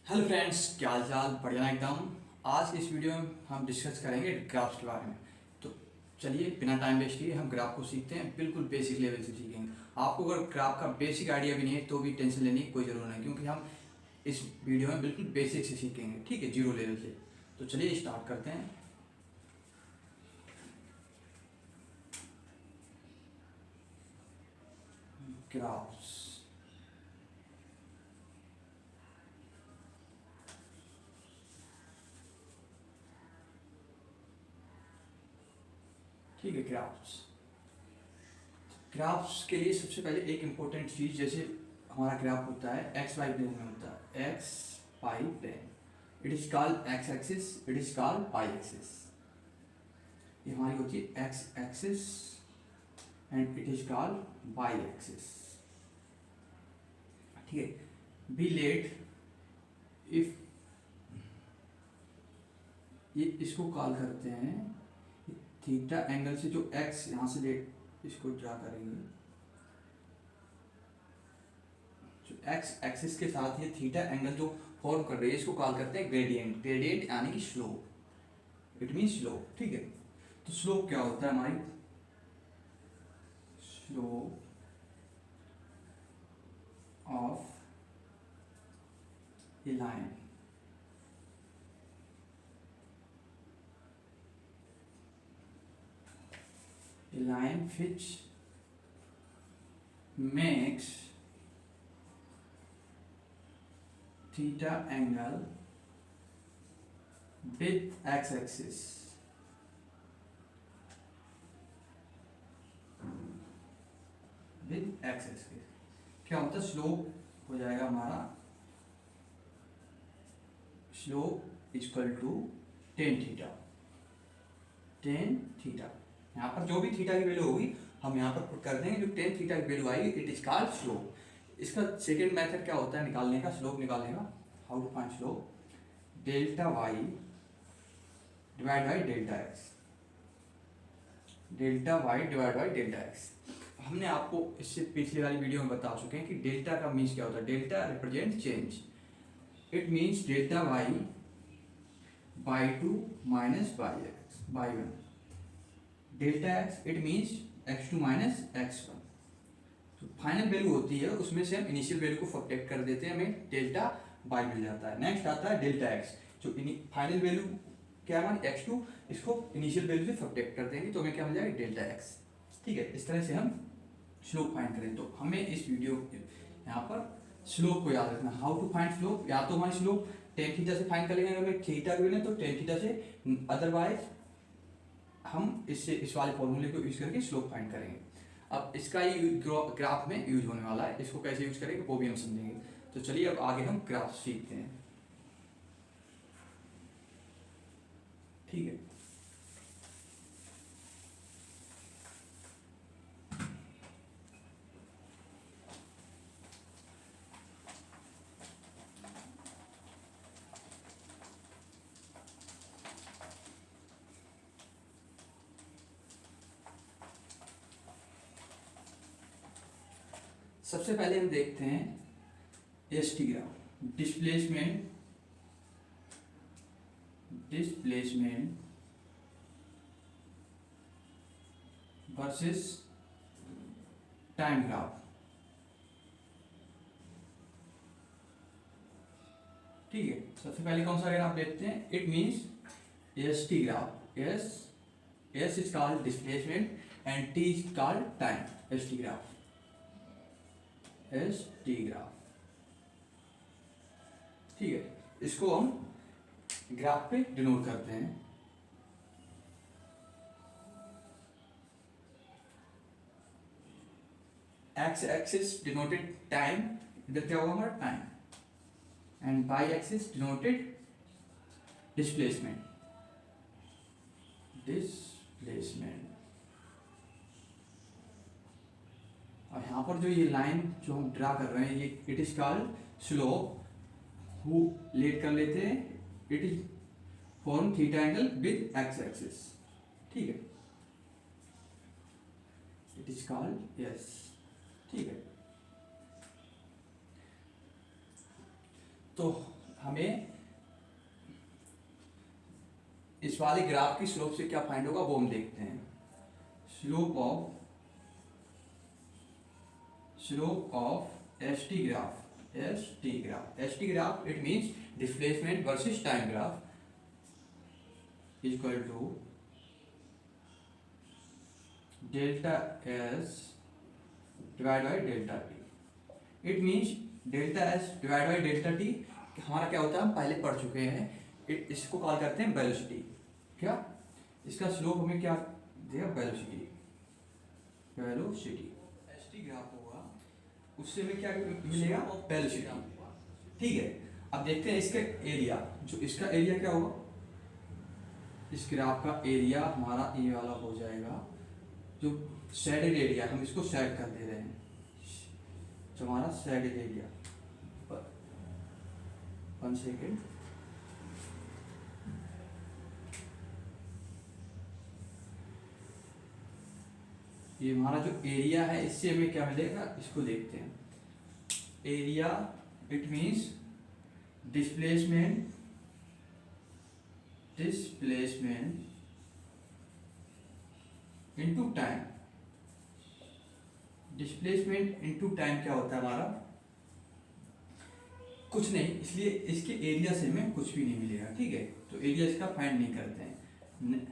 Hello friends, क्या हाल चाल? बढ़िया एकदम। आज की इस वीडियो में हम डिस्कस करेंगे ग्राफ्स के बारे में। तो चलिए बिना टाइम वेस्ट किए हम ग्राफ को सीखते हैं। बिल्कुल बेसिक लेवल से सीखेंगे। आपको अगर ग्राफ का बेसिक आइडिया भी नहीं है तो भी टेंशन लेने की कोई ज़रूरत नहीं, क्योंकि हम इस वीडियो में बिल्कुल बेसिक से सीखेंगे, ठीक है, जीरो लेवल से। तो चलिए स्टार्ट करते हैं। ग्राफ्स, ठीक है। ग्राफ्स ग्राफ्स के लिए सबसे पहले एक इम्पोर्टेंट चीज़, जैसे हमारा ग्राफ होता है एक्स वाई प्लेन में होता है, x y plane. It is called x axis, it is called y axis. ये हमारी होती है x axis and it is called y axis, ठीक है। बी लेट इफ, ये इसको कॉल करते हैं थीटा एंगल से, जो एक्स यहाँ से लेट इसको ड्रा करेंगे, जो एक्स एक्सिस के साथ ये थीटा एंगल जो फॉर्म कर रही है इसको कॉल करते हैं ग्रेडियंट। ग्रेडियंट यानी कि स्लोप, इट मीन स्लोप, ठीक है। तो स्लोप क्या होता है हमारी? Slope of A line, a line which makes theta angle with x-axis, with x-axis क्या होता है? स्लोप हो जाएगा हमारा, slope equal to tan theta. Tan theta, यहाँ पर जो भी थीटा की वैल्यू होगी हम यहाँ पर पुट कर देंगे, जो टेन थीटा की वैल्यू आएगी इट इज कॉल्ड स्लोप। इसका सेकेंड मेथड क्या होता है निकालने का, स्लोप निकालने का? How to find slope? Delta y divide by delta x, delta y divide by delta x. हमने आपको इससे पिछली वाली वीडियो में बता चुके हैं कि डेल्टा का मीन्स क्या होता है। Delta represent change, it means delta Y by two minus by x by one. Delta x it means x two minus x one. तो फाइनल वैल्यू होती है, उसमें से हम इनिशियल वैल्यू को सब्ट्रैक्ट कर देते हैं, हमें डेल्टा वाई मिल जाता है। नेक्स्ट आता है डेल्टा एक्स, जो फाइनल वैल्यू क्या है हमारी एक्स टू, इसको इनिशियल वैल्यू से सब्ट्रैक्ट कर देंगे तो हमें क्या मिल जाएगा? डेल्टा एक्स, ठीक है। इस तरह से हम स्लोप फाइंड करें। तो हमें इस वीडियो यहाँ पर स्लोप को याद रखना। How to find slope? या तो हमारी स्लोप टेन थीटा से फाइंड करेंगे, अगर थीटा की तो टेन थीटा से, अदरवाइज हम इससे इस वाले फॉर्मूले को यूज करके स्लोप फाइंड करेंगे। अब इसका ही ग्राफ में यूज होने वाला है, इसको कैसे यूज करेंगे वो भी हम समझेंगे। तो चलिए अब आगे हम ग्राफ सीखते हैं, ठीक है। सबसे पहले हम देखते हैं S T graph, displacement, displacement versus time graph, ठीक है। सबसे पहले कौन सा ग्राफ देखते हैं? It means S T graph. S, S is called displacement and T is called time. S T graph, S T graph, ठीक है। इसको हम ग्राफ पे डिनोट करते हैं। एक्स एक्सिस डिनोटेड टाइम, इधर क्या होगा हमारा? Time. And Y axis denoted displacement, displacement. और यहाँ पर जो ये लाइन जो हम ड्रा कर रहे हैं, ये इट इज कॉल्ड स्लोप। हु लेट कर लेते हैं, it is form theta angle with x axis, ठीक है। इट इज कॉल्ड यस, ठीक है। तो हमें इस वाले ग्राफ की स्लोप से क्या फाइंड होगा वो हम देखते हैं। Slope of S T graph, it means displacement versus time graph equal to delta S divide by delta T. It means delta S divide by delta T हमारा क्या होता है, हम पहले पढ़ चुके हैं, इसको कॉल करते हैं वेलोसिटी। क्या इसका स्लोप हमें क्या देगा, वेलोसिटी एस टी ग्राफ होगा, उससे हमें क्या मिलेगा, वेलोसिटी। ठीक है, अब देखते हैं इसका एरिया, जो इसका एरिया क्या होगा, इस ग्राफ का एरिया हमारा ये वाला हो जाएगा, जो शेडेड एरिया, हम इसको शेड कर दे रहे हैं, जो हमारा शेडेड एरिया, 1 सेकेंड, ये हमारा जो एरिया है इससे हमें क्या मिलेगा, इसको देखते हैं। Area it means displacement into time. Displacement into time क्या होता है हमारा, कुछ नहीं, इसलिए इसके एरिया से हमें कुछ भी नहीं मिलेगा। ठीक है, तो एरिया इसका फाइंड नहीं करते हैं,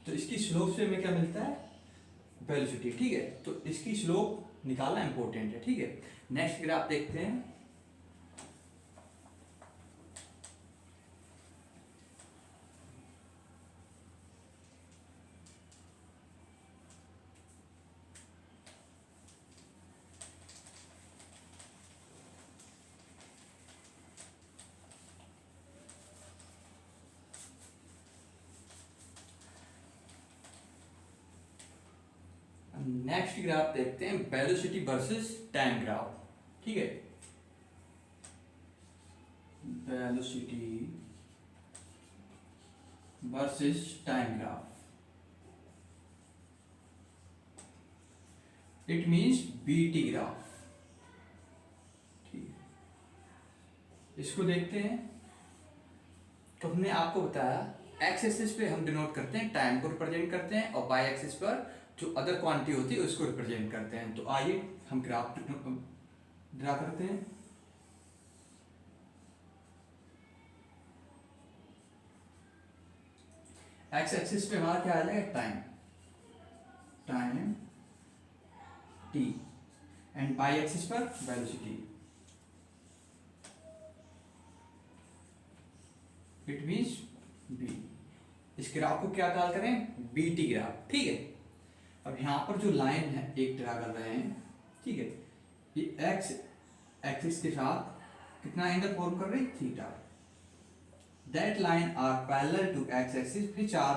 तो इसकी स्लोप से हमें क्या मिलता है, वेलोसिटी। ठीक है, तो इसकी स्लोप निकालना इंपॉर्टेंट है। ठीक है, नेक्स्ट ग्राफ देखते हैं। नेक्स्ट ग्राफ देखते हैं, वेलोसिटी वर्सेस टाइम ग्राफ। ठीक है, velocity versus time graph, it means BT graph. ठीक है, इसको देखते हैं। तो हमने आपको बताया एक्स एक्सिस पे हम डिनोट करते हैं, टाइम को रिप्रेजेंट करते हैं, और वाई एक्सिस पर जो अदर क्वांटिटी होती है उसको रिप्रेजेंट करते हैं। तो आइए हम ग्राफ ड्रा करते हैं। एक्स एक्सिस पे हमारा क्या आ जाएगा, time T, and Y axis पर वेलोसिटी, इट मींस बी। इस ग्राफ को क्या कॉल करें, बीटी ग्राफ। ठीक है, अब यहाँ पर जो लाइन है एक ड्रा कर रहे हैं। ठीक है, ये एक्स एक्सिस के साथ कितना एंगल फॉर्म कर रही है, theta. That line are parallel to X axis which are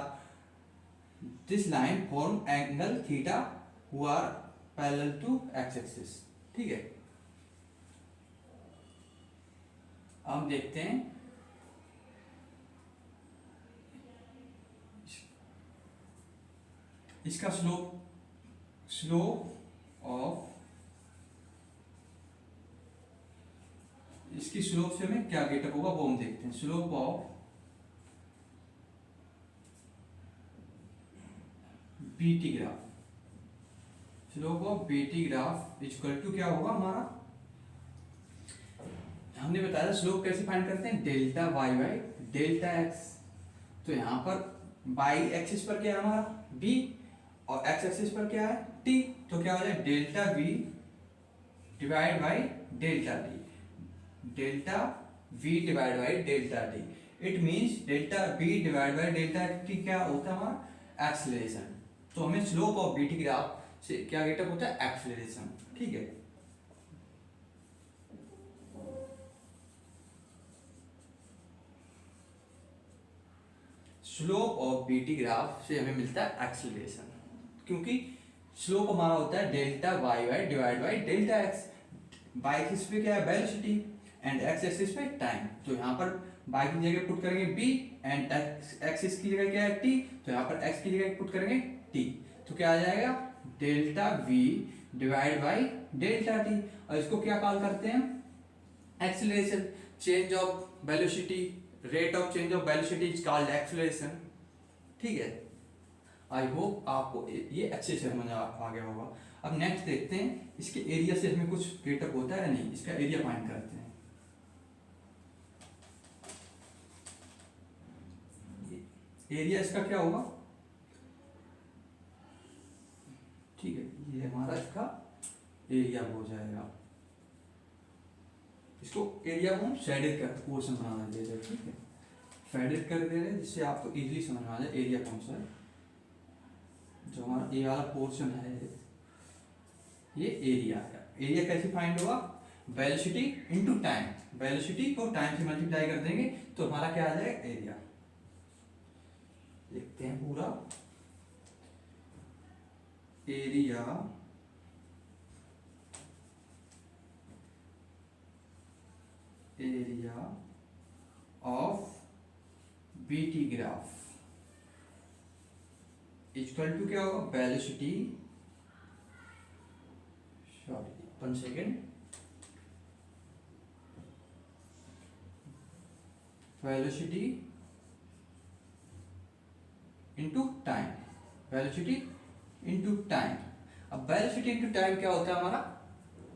this line form angle theta who are parallel to X axis. ठीक है, अब देखते हैं इसका स्लोप ऑफ, इसकी स्लोप से हमें क्या गेटअप होगा वो हम देखते हैं। Slope of VT graph, slope of VT graph equal to क्या होगा हमारा, हमने बताया स्लोप कैसे फाइंड करते हैं, delta Y by delta X. तो यहाँ पर वाई एक्सिस पर क्या है हमारा बी, और एक्स एक्सिस पर क्या है टी, तो क्या हो जाए delta we divide by delta T, delta we divide by delta T. It means delta we divide by delta T क्या होता है हमारा, एक्सेलरेशन। तो हमें स्लोप ऑफ बीटी ग्राफ से क्या गेटअप होता है, एक्सेलरेशन। ठीक है, स्लोप ऑफ बीटी ग्राफ से हमें मिलता है एक्सेलरेशन, क्योंकि स्लोप हमारा होता है delta Y Y divide by delta X. Y axis पे क्या है वेलोसिटी, एंड एक्स एक्सिस पे टाइम। तो यहाँ पर वाई की जगह पुट करेंगे बी, एंड एक्सिस की जगह क्या है टी, तो यहाँ पर एक्स की जगह पुट करेंगे टी। तो क्या आ जाएगा delta we divide by delta T, और इसको क्या कॉल करते हैं, acceleration, change of velocity, rate of change of velocity is called acceleration. ठीक है, आई होप आपको ये अच्छे से समझ आ गया होगा। अब नेक्स्ट देखते हैं इसके एरिया से हमें कुछ गेटअप होता है या नहीं, इसका एरिया फाइंड करते हैं। एरिया इसका क्या होगा, ठीक है, ये हमारा इसका एरिया हो जाएगा। इसको एरिया को हम शेडेड कर पोर्शन बना देते हैं, ठीक है, शेडेड कर दे रहे हैं जिससे आपको इजीली समझ में आ जाए एरिया कौन सा है। जो हमारा ये वाला पोर्शन है ये एरिया है। एरिया कैसे फाइंड होगा, वेलोसिटी इनटू टाइम, वेलोसिटी को टाइम से मल्टीप्लाई कर देंगे तो हमारा क्या आ जाएगा, एरिया। लिखते हैं पूरा, area area of VT graph equal to क्या होगा, velocity, sorry 1 second, velocity into time, velocity into time. अब वेलोसिटी इंटू टाइम क्या होता है हमारा,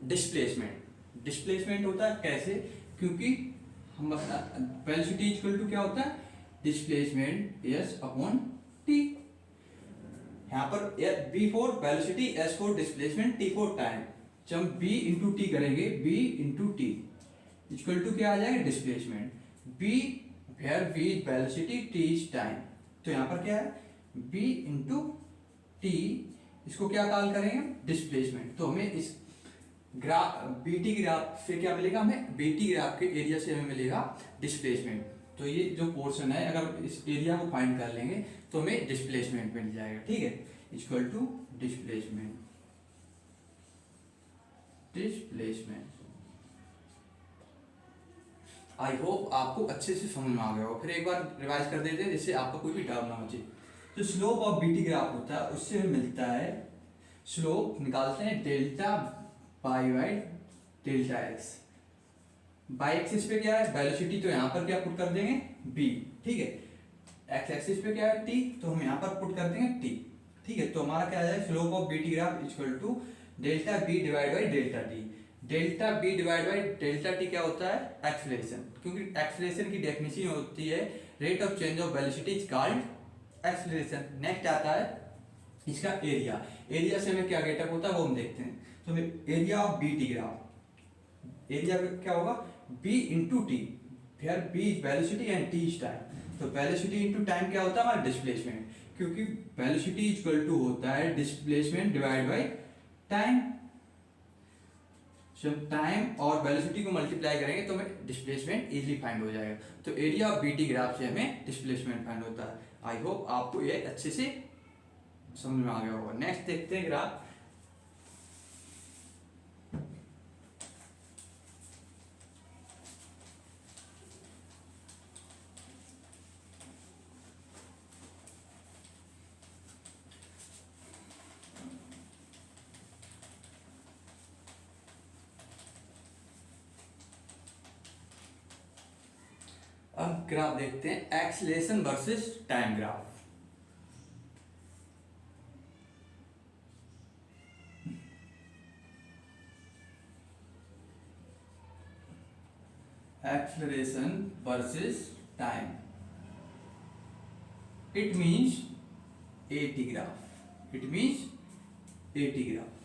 डिस्प्लेसमेंट। डिस्प्लेसमेंट होता है कैसे, क्योंकि हम वेलोसिटी इक्वल टू क्या होता है, डिस्प्लेसमेंट एस अपॉन टी। यहाँ पर V for velocity, S for displacement, T for time. जब हम बी इंटू टी करेंगे, V into T equal to क्या आ जाएगा, displacement. V where V is velocity, T is time. तो यहाँ पर क्या है, बी इंटू टी, इसको क्या कॉल करेंगे, डिस्प्लेसमेंट। तो हमें इस ग्राफ बीटी ग्राफ से क्या मिलेगा, हमें बीटी ग्राफ के एरिया से हमें मिलेगा डिस्प्लेसमेंट। तो ये जो पोर्शन है अगर इस एरिया को फाइंड कर लेंगे तो हमें डिस्प्लेसमेंट मिल जाएगा, ठीक है, equal to displacement. Displacement I hope आपको अच्छे से समझ में आ गया हो। फिर एक बार रिवाइज कर देते हैं जिससे आपको कोई भी डाउट ना हो। जो स्लोप ऑफ बीटी ग्राफ होता है उससे हमें मिलता है, स्लोप निकालते हैं delta pi by delta x. By axis पे क्या है, वेलोसिटी, तो यहाँ पर क्या पुट कर देंगे, बी, ठीक है। एक्स एक्सिस पे क्या है, टी, तो हम यहाँ पर पुट कर देंगे टी, ठीक है। तो हमारा क्या आ जाए, slope of VT graph equal to delta V divide by delta T. Delta V divide by delta T क्या होता है, एक्सीलरेशन, क्योंकि एक्सीलरेशन की डेफिनेशन होती है rate of change of velocity is called acceleration. Next आता है इसका एरिया। एरिया से हमें क्या गेटअप होता है वो हम देखते हैं। तो area of VT graph, area क्या होगा, बी इंटू टी, फिर V is velocity and T is time. तो वेलोसिटी इंटू टाइम क्या होता है हमारा, डिस्प्लेसमेंट, क्योंकि वेलोसिटी इक्वल टू होता है डिस्प्लेसमेंट डिवाइड बाई टाइम। जब टाइम और वेलोसिटी को मल्टीप्लाई करेंगे तो हमें डिस्प्लेसमेंट इजीली फाइंड हो जाएगा। तो एरिया ऑफ बीटी ग्राफ से हमें डिस्प्लेसमेंट फाइंड होता है। आई होप आपको ये अच्छे से समझ में आ गया होगा। नेक्स्ट देखते हैं ग्राफ। अब ग्राफ देखते हैं acceleration versus time graph. Acceleration versus time, it means AT graph, it means AT graph।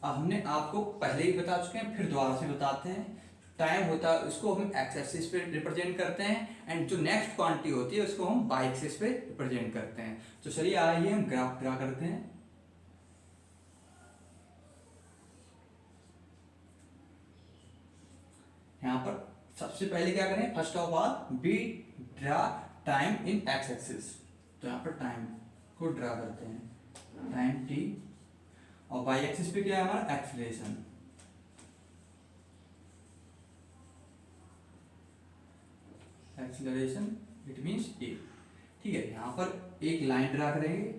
अब हमने आपको पहले ही बता चुके हैं, फिर दोबारा से बताते हैं। टाइम होता है उसको हम एक्स एक्सिस पे रिप्रेजेंट करते हैं एंड जो नेक्स्ट क्वांटिटी होती है उसको हम वाई एक्सिस पे रिप्रेजेंट करते हैं। तो चलिए आइए हम ग्राफ ड्रा करते हैं। यहाँ पर सबसे पहले क्या करें, first of all B draw time in x axis. तो यहाँ पर टाइम को ड्रा करते हैं, टाइम टी, और वाई एक्सिस पे क्या है हमारा, एक्सीलरेशन। एक्सीलरेशन इट मींस ए, ठीक है। यहाँ पर एक लाइन ड्रा करेंगे,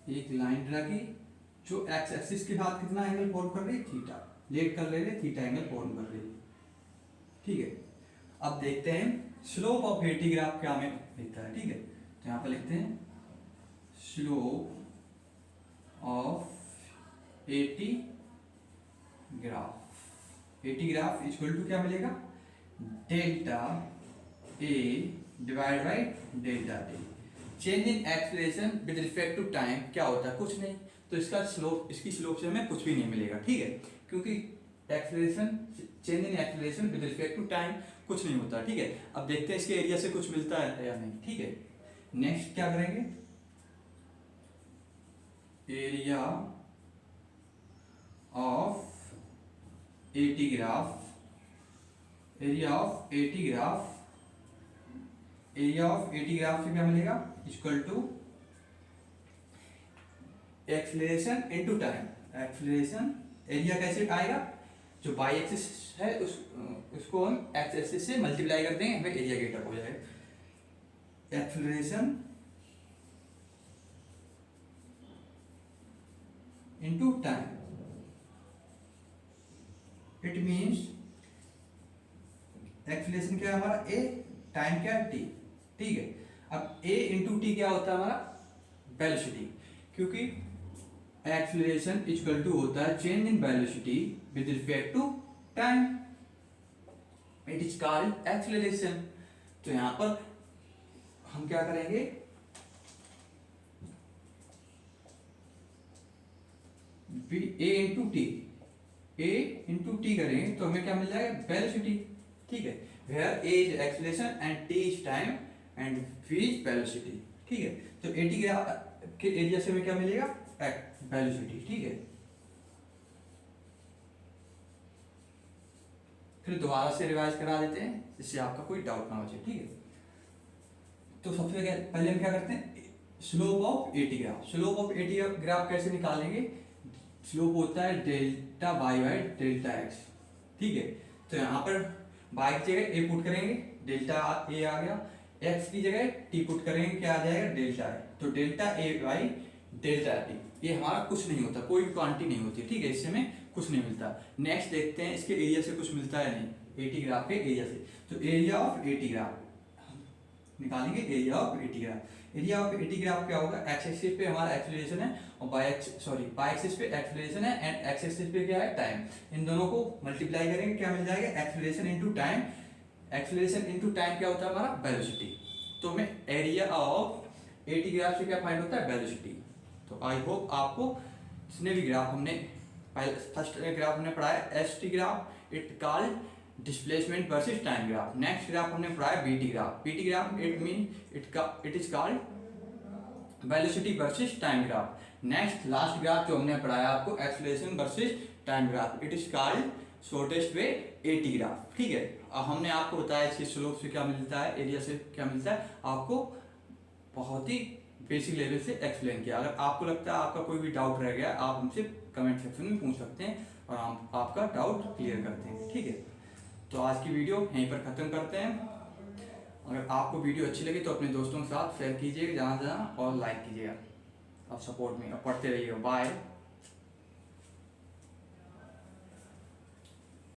एक लाइन ड्रा की जो एक्स एक्सिस के साथ कितना एंगल फॉर्म कर रही है, थीटा, लेट कर ले रहे, थीटा एंगल फॉर्म कर रही है। ठीक है, अब देखते हैं स्लोप ऑफ एटी ग्राफ क्या हमें लिखता है। ठीक है, तो यहाँ पर लिखते हैं slope of AT graph, AT graph equal to क्या मिलेगा, delta A divide by delta T. Change in acceleration with respect to time क्या होता है, कुछ नहीं, तो इसका स्लोप, इसकी स्लोप से हमें कुछ भी नहीं मिलेगा। ठीक है, क्योंकि acceleration, change in acceleration with respect to time कुछ नहीं होता। ठीक है, अब देखते हैं इसके एरिया से कुछ मिलता है या नहीं। ठीक है, नेक्स्ट क्या करेंगे, area of AT graph, area of AT graph, area of AT graph से क्या मिलेगा, equal to acceleration into time. Acceleration, area कैसे आएगा, जो बाई एक्सिस है उसको हम एक्स एक्सिस से मल्टीप्लाई कर देंगे, हमें एरिया गेटअप हो जाएगा। Acceleration into time, it means acceleration क्या है हमारा ए, टाइम क्या है टी। ठीक है, अब ए इंटू टी क्या होता है हमारा, वेलोसिटी, क्योंकि एक्सेलरेशन इक्वल टू होता है change in velocity with respect to time, it is called acceleration. तो यहां पर हम क्या करेंगे, A into T, A into T करेंगे तो हमें क्या मिल जाएगा, वेलोसिटी। ठीक है, where A is acceleration and T is time and V is velocity. ठीक है, तो एटी ग्राफ के एरिया से हमें क्या मिलेगा, वेलोसिटी। ठीक है, फिर दोबारा से रिवाइज करा देते हैं जिससे आपका कोई डाउट ना हो जाए। ठीक है, तो सबसे पहले हम क्या करते हैं, slope of AT graph. Slope of AT graph कैसे निकालेंगे, स्लोप होता है delta Y by delta X. ठीक है, तो यहाँ पर वाई की जगह ए पुट करेंगे, डेल्टा ए आ गया, एक्स की जगह टी पुट करेंगे, क्या आ जाएगा, डेल्टा ए। तो delta A by delta T, ये हमारा कुछ नहीं होता, कोई भी क्वांटिटी नहीं होती। ठीक है, इससे हमें कुछ नहीं मिलता। नेक्स्ट देखते हैं इसके एरिया से कुछ मिलता है नहीं, एटी ग्राफ के एरिया से। तो एरिया ऑफ एटी ग्राफ निकालेंगे, area of AT graph. Area of AT graph क्या होगा, एक्स एक्सिस पे हमारा एक्सेलरेशन है और बाई एक्सिस पे एक्सेलरेशन है एंड एक्स एक्सिस पे क्या है, टाइम। इन दोनों को मल्टीप्लाई करेंगे, क्या मिल जाएगा, acceleration into time. Acceleration into time क्या होता है हमारा, वेलोसिटी। तो हमें एरिया ऑफ एटी ग्राफ से क्या फाइंड होता है, वेलोसिटी। तो आई होप आपको जितने भी ग्राफ हमने फर्स्ट ग्राफ हमने पढ़ा है S T graph, it called displacement versus time graph. Next graph हमने पढ़ा है BT graph. BT graph it mean it is called velocity versus time graph. Next last graph जो हमने पढ़ाया आपको acceleration versus time graph, it is called shortest way eighty graph. ठीक है, अब हमने आपको बताया इसके स्लोप से क्या मिलता है, एरिया से क्या मिलता है, आपको बहुत ही बेसिक लेवल से एक्सप्लेन किया। अगर आपको लगता है आपका कोई भी डाउट रह गया, आप हमसे कमेंट सेक्शन में पूछ सकते हैं और हम आपका डाउट क्लियर करते हैं। ठीक है, तो आज की वीडियो यहीं पर ख़त्म करते हैं। अगर आपको वीडियो अच्छी लगी तो अपने दोस्तों के साथ शेयर कीजिएगा जहाँ और लाइक कीजिएगा। आप सपोर्ट में, अब पढ़ते रहिएगा। बाय।